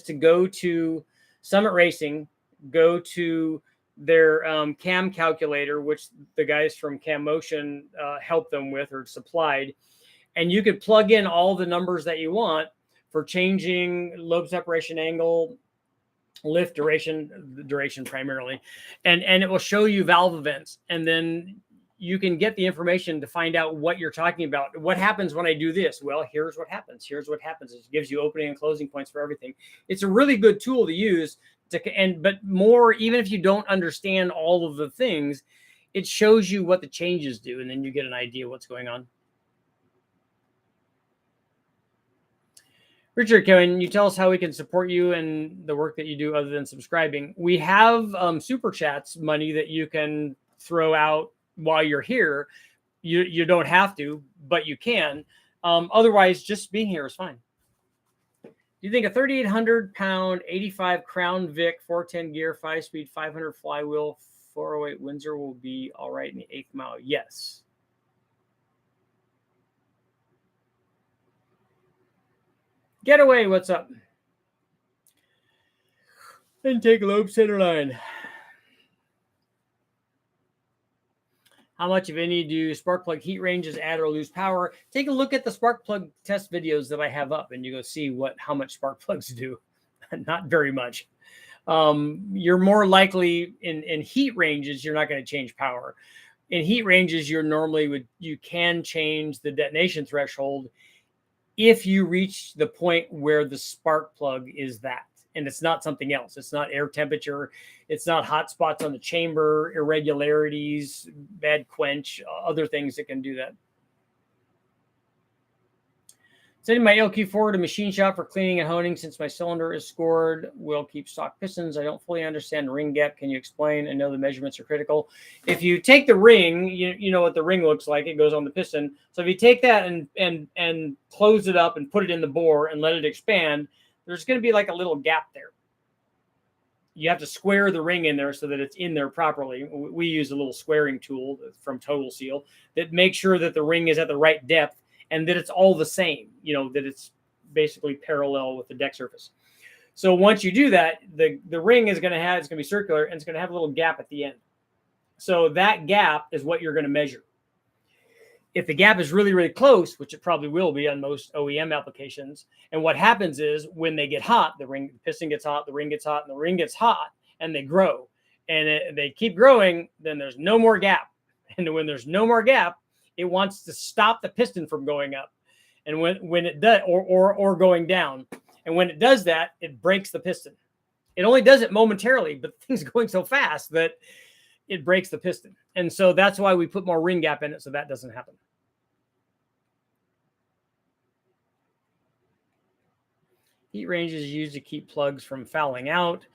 to go to Summit Racing, go to their cam calculator, which the guys from Cam Motion helped them with or supplied, and you could plug in all the numbers that you want for changing lobe separation angle, lift duration primarily, and it will show you valve events, and then you can get the information to find out what you're talking about. What happens when I do this? Well, here's what happens. Here's what happens. It gives you opening and closing points for everything. It's a really good tool to use. But more, even if you don't understand all of the things, it shows you what the changes do, and then you get an idea what's going on. Richard, can you tell us how we can support you and the work that you do other than subscribing? We have super chats money that you can throw out while you're here. You don't have to, but you can. Otherwise, just being here is fine. Do you think a 3,800 pound, 85 Crown Vic, 410 gear, 5-speed, 500 flywheel, 408 Windsor will be all right in the 8th mile? Yes. Getaway, what's up? Intake lobe center line. How much, if any, do spark plug heat ranges add or lose power? Take a look at the spark plug test videos that I have up, and you go see how much spark plugs do. Not very much. You're more likely in heat ranges, you're not going to change power. In heat ranges, you can change the detonation threshold if you reach the point where the spark plug is that, and it's not something else. It's not air temperature. It's not hot spots on the chamber, irregularities, bad quench, other things that can do that. Sending my LQ4 to machine shop for cleaning and honing since my cylinder is scored. Will keep stock pistons. I don't fully understand the ring gap. Can you explain? I know the measurements are critical. If you take the ring, you know what the ring looks like. It goes on the piston. So if you take that and close it up and put it in the bore and let it expand, there's going to be like a little gap there. You have to square the ring in there so that it's in there properly. We use a little squaring tool from Total Seal that makes sure that the ring is at the right depth and that it's all the same, that it's basically parallel with the deck surface. So once you do that, the ring it's going to be circular, and it's going to have a little gap at the end. So that gap is what you're going to measure. If the gap is really, really close, which it probably will be on most OEM applications, and what happens is when they get hot, the piston gets hot, the ring gets hot, and the ring gets hot, and they grow. And they keep growing, then there's no more gap. And when there's no more gap, it wants to stop the piston from going up, and when it does, or going down, and when it does that, it breaks the piston. It only does it momentarily, but things are going so fast that it breaks the piston, and so that's why we put more ring gap in it, so that doesn't happen. Heat range is used to keep plugs from fouling out.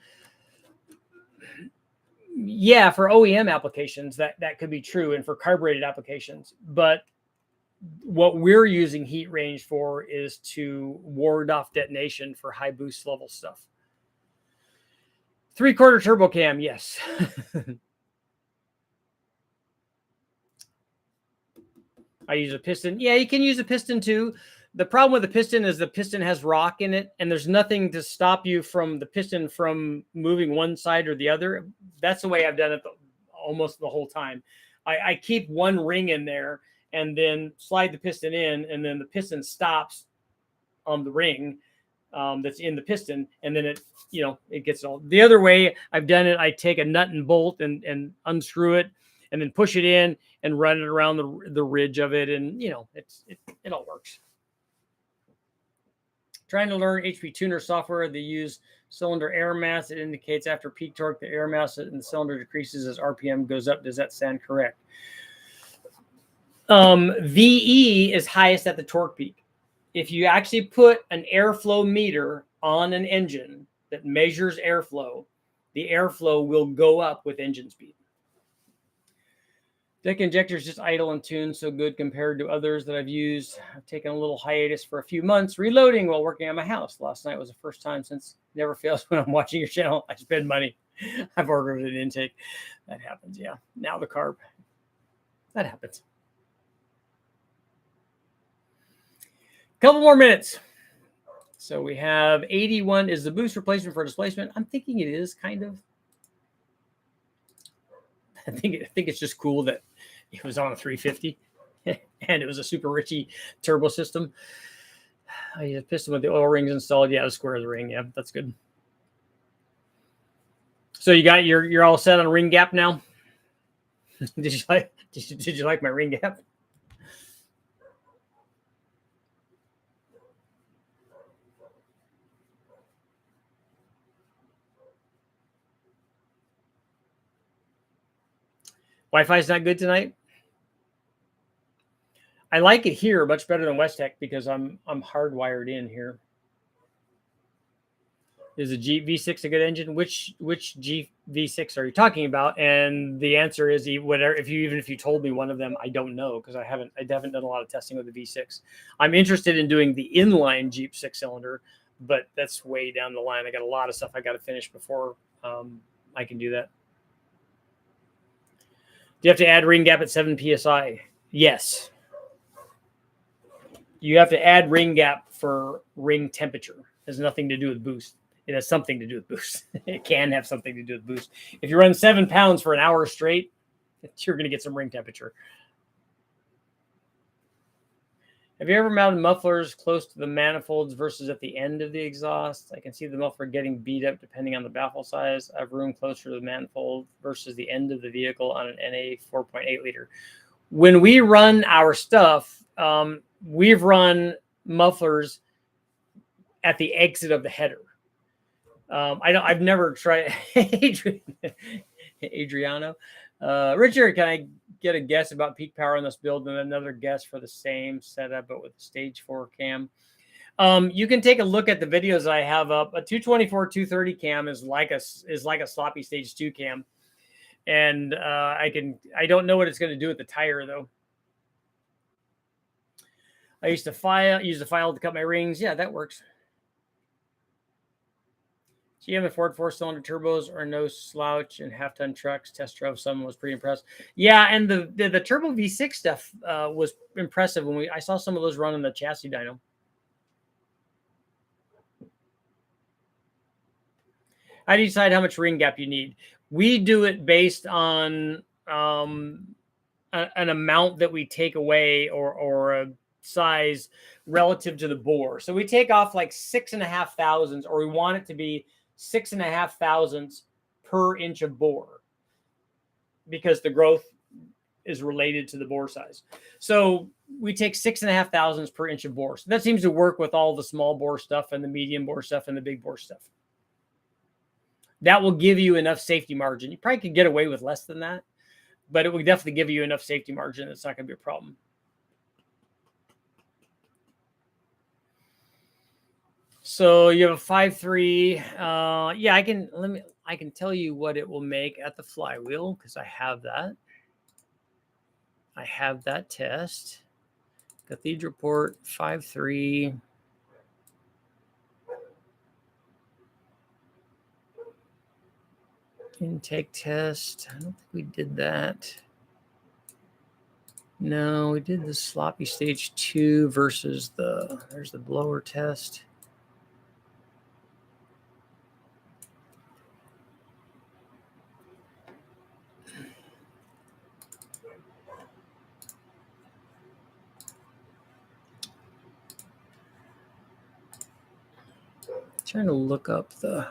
Yeah, for OEM applications, that could be true, and for carbureted applications. But what we're using heat range for is to ward off detonation for high boost level stuff. 3/4 turbo cam, yes. I use a piston. Yeah, you can use a piston too. The problem with the piston is the piston has rock in it, and there's nothing to stop you from the piston from moving one side or the other. That's the way I've done it almost the whole time. I keep one ring in there and then slide the piston in, and then the piston stops on the ring that's in the piston, and then it gets all. The other way I've done it, I take a nut and bolt and unscrew it, and then push it in and run it around the ridge of it, and it all works. Trying to learn HP tuner software. They use cylinder air mass. It indicates after peak torque, the air mass in the cylinder decreases as RPM goes up. Does that sound correct? VE is highest at the torque peak. If you actually put an airflow meter on an engine that measures airflow, the airflow will go up with engine speed. Deck injectors just idle and tune so good compared to others that I've used. I've taken a little hiatus for a few months, reloading while working on my house. Last night was the first time since never fails when I'm watching your channel. I spend money. I've ordered an intake. That happens, yeah. Now the carb. That happens. Couple more minutes. So we have 81. Is the boost replacement for displacement? I'm thinking it is, kind of. I think it's just cool that it was on a 350 and it was a Super Richie turbo system. I use a piston with the oil rings installed. Yeah, the square of the ring. Yeah, that's good. So you're all set on ring gap now. Did you like my ring gap? Wi-Fi is not good tonight. I like it here much better than West Tech because I'm hardwired in here. Is a Jeep V6 a good engine? Which Jeep V6 are you talking about? And the answer is whatever. If you told me one of them, I don't know because I haven't done a lot of testing with the V6. I'm interested in doing the inline Jeep 6-cylinder, but that's way down the line. I got a lot of stuff I got to finish before I can do that. Do you have to add ring gap at 7 PSI? Yes. You have to add ring gap for ring temperature. It has nothing to do with boost. It has something to do with boost. It can have something to do with boost. If you run 7 pounds for an hour straight, you're going to get some ring temperature. Have you ever mounted mufflers close to the manifolds versus at the end of the exhaust? I can see the muffler getting beat up depending on the baffle size. I have room closer to the manifold versus the end of the vehicle on an NA 4.8 liter. When we run our stuff, we've run mufflers at the exit of the header. I've never tried. Adriano. Richard, can I get a guess about peak power on this build and another guess for the same setup but with the stage 4 cam? You can take a look at the videos I have up. A 224 230 cam is like a sloppy stage 2 cam, and I don't know what it's going to do with the tire though. I use the file to cut my rings. Yeah, that works. GM and Ford 4-cylinder turbos are no slouch in half-ton trucks. Test drove some, was pretty impressed. Yeah, and the turbo V6 stuff was impressive when I saw some of those run in the chassis dyno. How do you decide how much ring gap you need? We do it based on an amount that we take away or a size relative to the bore. So we take off like 6.5 thousandths, or we want it to be 6.5 thousandths per inch of bore because the growth is related to the bore size. So we take 6.5 thousandths per inch of bore. So that seems to work with all the small bore stuff and the medium bore stuff and the big bore stuff. That will give you enough safety margin. You probably could get away with less than that, but it will definitely give you enough safety margin. It's not going to be a problem. So you have a 5.3. Yeah, I can tell you what it will make at the flywheel because I have that. I have that test. Cathedral port 5.3. Intake test. I don't think we did that. No, we did the sloppy stage 2 versus there's the blower test. Trying to look up the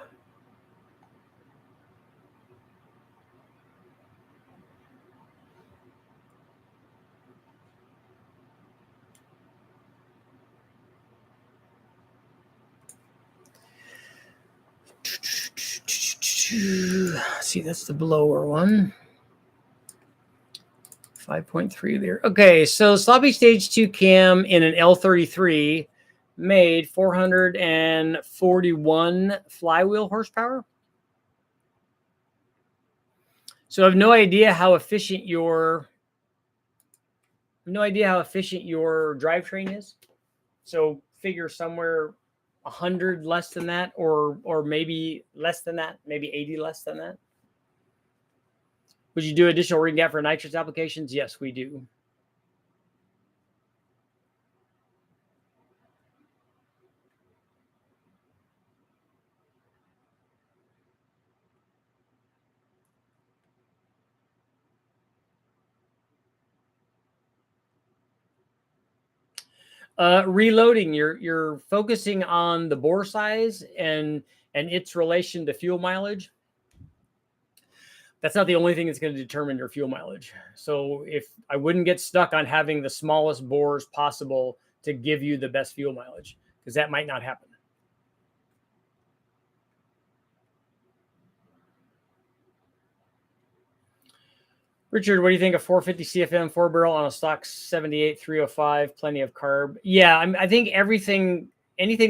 see, that's the blower one. 5.3 there. Okay, so sloppy stage 2 cam in an L33 made 441 flywheel horsepower. So I have no idea how efficient your drivetrain is. So figure somewhere 100 less than that, or maybe less than that, maybe 80 less than that. Would you do additional ring gap for nitrous applications? Yes, we do. Reloading, you're focusing on the bore size and its relation to fuel mileage. That's not the only thing that's going to determine your fuel mileage. So if I wouldn't get stuck on having the smallest bores possible to give you the best fuel mileage, because that might not happen. Richard, what do you think of 450 CFM 4-barrel on a stock 78 305? Plenty of carb. Yeah, I think anything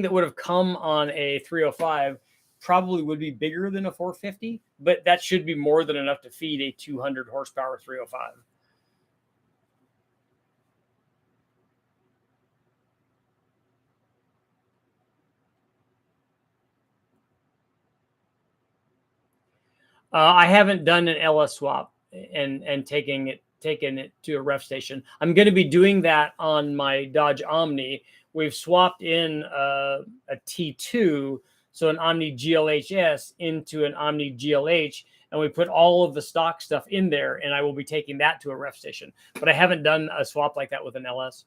that would have come on a 305 probably would be bigger than a 450, but that should be more than enough to feed a 200 horsepower 305. I haven't done an LS swap and taken it to a ref station. I'm going to be doing that on my Dodge Omni. We've swapped in a T2, so an Omni GLHS into an Omni GLH, and we put all of the stock stuff in there, and I will be taking that to a ref station. But I haven't done a swap like that with an LS.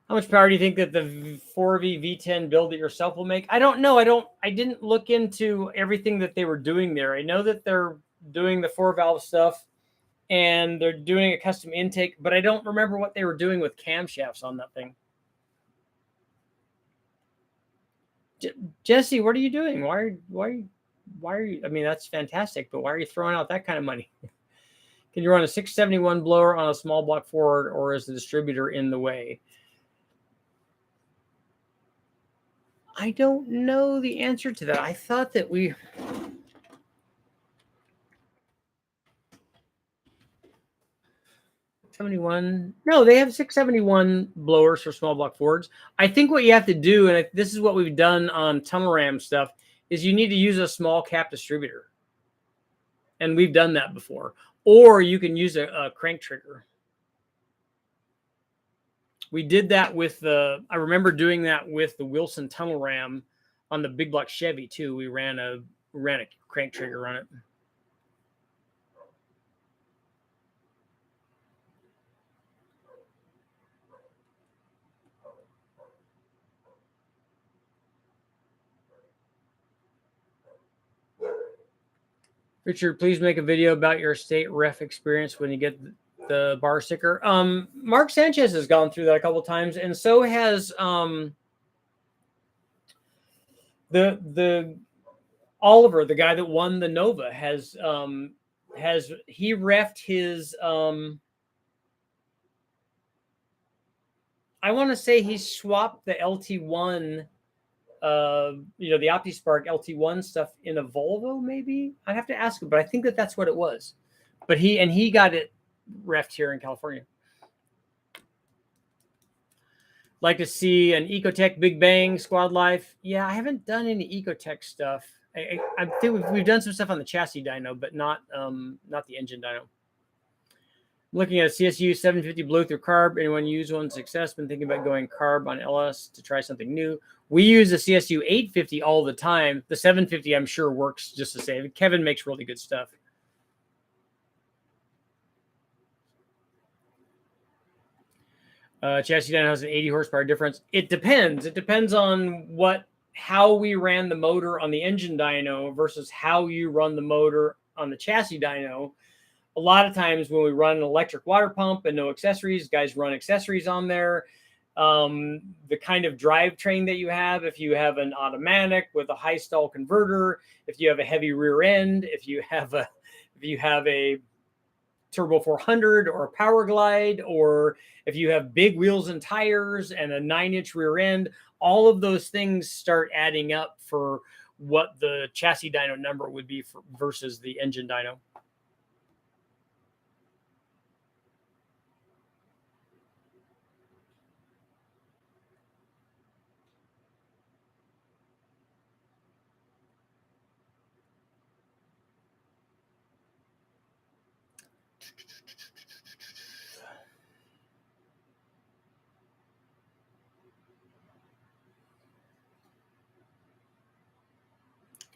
How much power do you think that the 4V V10 build it yourself will make? I don't know. I didn't look into everything that they were doing there. I know that they're doing the 4-valve stuff and they're doing a custom intake, but I don't remember what they were doing with camshafts on that thing. Jesse, what are you doing? Why are you? I mean, that's fantastic, but why are you throwing out that kind of money? Can you run a 671 blower on a small block Ford, or is the distributor in the way? I don't know the answer to that. I thought that we... No, they have 671 blowers for small block Fords. I think what you have to do, and this is what we've done on tunnel ram stuff, is you need to use a small cap distributor. And we've done that before. Or you can use a crank trigger. We did that with I remember doing that with the Wilson tunnel ram on the big block Chevy too. We ran a crank trigger on it. Richard, please make a video about your state ref experience when you get the bar sticker. Mark Sanchez has gone through that a couple of times, and so has the Oliver, the guy that won the Nova, has he refed his I want to say he swapped the LT1 the OptiSpark LT1 stuff in a Volvo, maybe. I'd have to ask him, but I think that that's what it was. But he got it refed here in California. Like to see an Ecotech Big Bang Squad Life. Yeah, I haven't done any Ecotech stuff. I think we've done some stuff on the chassis dyno, but not the engine dyno. Looking at a CSU 750 blow through carb. Anyone use one success? Been thinking about going carb on LS to try something new. We use the CSU 850 all the time. The 750, I'm sure, works just the same. Kevin makes really good stuff. Chassis dyno has an 80 horsepower difference. It depends. It depends on how we ran the motor on the engine dyno versus how you run the motor on the chassis dyno. A lot of times when we run an electric water pump and no accessories, guys run accessories on there. The kind of drivetrain that you have, if you have an automatic with a high stall converter, if you have a heavy rear end, if you have a Turbo 400 or a Power Glide, or if you have big wheels and tires and a 9-inch rear end, all of those things start adding up for what the chassis dyno number would be versus the engine dyno.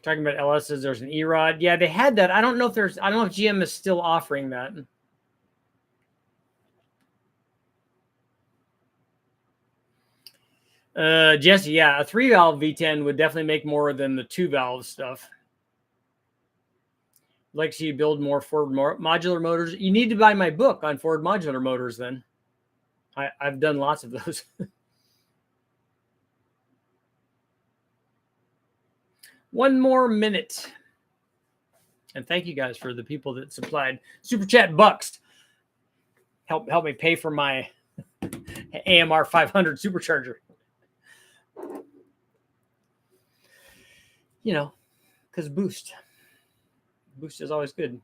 Talking about LSs, there's an E-Rod. Yeah, they had that. I don't know if GM is still offering that. Jesse, yeah, a 3-valve V10 would definitely make more than the 2-valve stuff. Like to see you build more Ford modular motors. You need to buy my book on Ford modular motors then. I've done lots of those. One more minute. And thank you guys for the people that supplied Super Chat bucks. Help me pay for my AMR 500 supercharger. You know, because Boost is always good.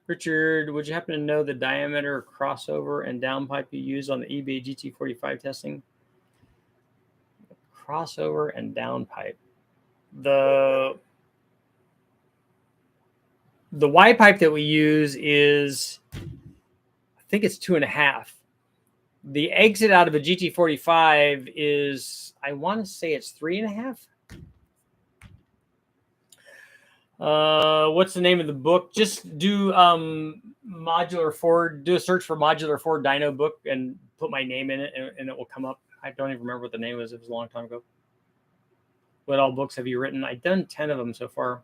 Richard, would you happen to know the diameter crossover and downpipe you use on the eBay GT45 testing? Crossover and downpipe. The Y pipe that we use is, I think it's 2.5. The exit out of a GT45 is, I want to say it's 3.5. What's the name of the book? Just do modular Ford. Do a search for modular Ford dyno book and put my name in it, and it will come up. I don't even remember what the name was. It was a long time ago. What all books have you written? I've done 10 of them so far.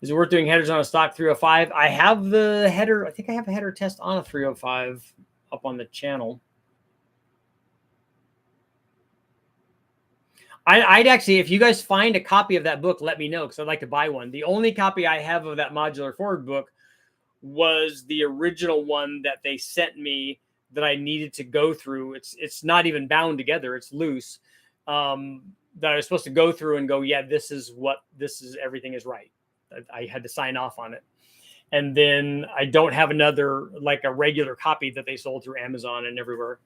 Is it worth doing headers on a stock 305? I have the header. I think I have a header test on a 305 up on the channel. I'd actually, if you guys find a copy of that book, let me know, because I'd like to buy one. The only copy I have of that modular Ford book was the original one that they sent me that I needed to go through. It's not even bound together. It's loose. That I was supposed to go through and go, yeah, this is everything is right. I had to sign off on it. And then I don't have another, like a regular copy that they sold through Amazon and everywhere.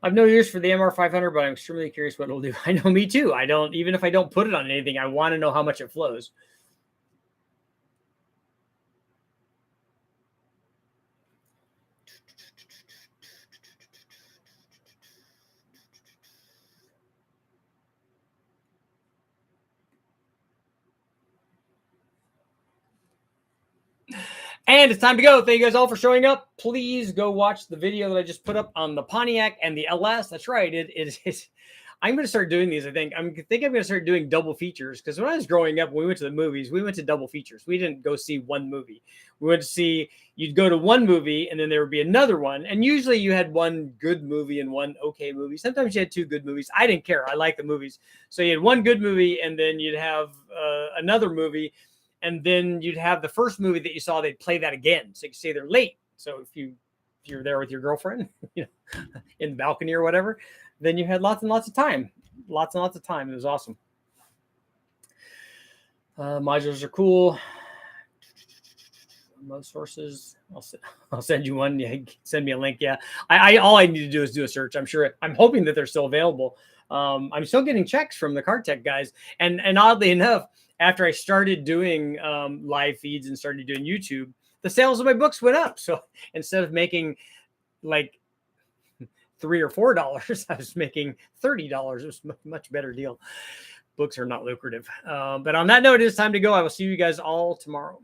I've no use for the MR500, but I'm extremely curious what it'll do. I know, me too. Even if I don't put it on anything, I want to know how much it flows. And it's time to go. Thank you guys all for showing up. Please go watch the video that I just put up on the Pontiac and the LS. That's right. It is. I'm going to start doing these. I think I'm going to start doing double features, because when I was growing up, when we went to the movies, we went to double features. We didn't go see one movie. We went to see, you'd go to one movie and then there would be another one. And usually you had one good movie and one okay movie. Sometimes you had two good movies. I didn't care. I like the movies. So you had one good movie and then you'd have another movie. And then you'd have the first movie that you saw, they'd play that again. So you could say they're late. So if you're there with your girlfriend, in the balcony or whatever, then you had lots and lots of time. Lots and lots of time. It was awesome. Modulars are cool. Most sources. I'll send you one. Yeah, send me a link. Yeah. All I need to do is do a search. I'm hoping that they're still available. I'm still getting checks from the Tech guys. And oddly enough, after I started doing live feeds and started doing YouTube, the sales of my books went up. So instead of making like $3 or $4, I was making $30. It was a much better deal. Books are not lucrative. But on that note, it is time to go. I will see you guys all tomorrow.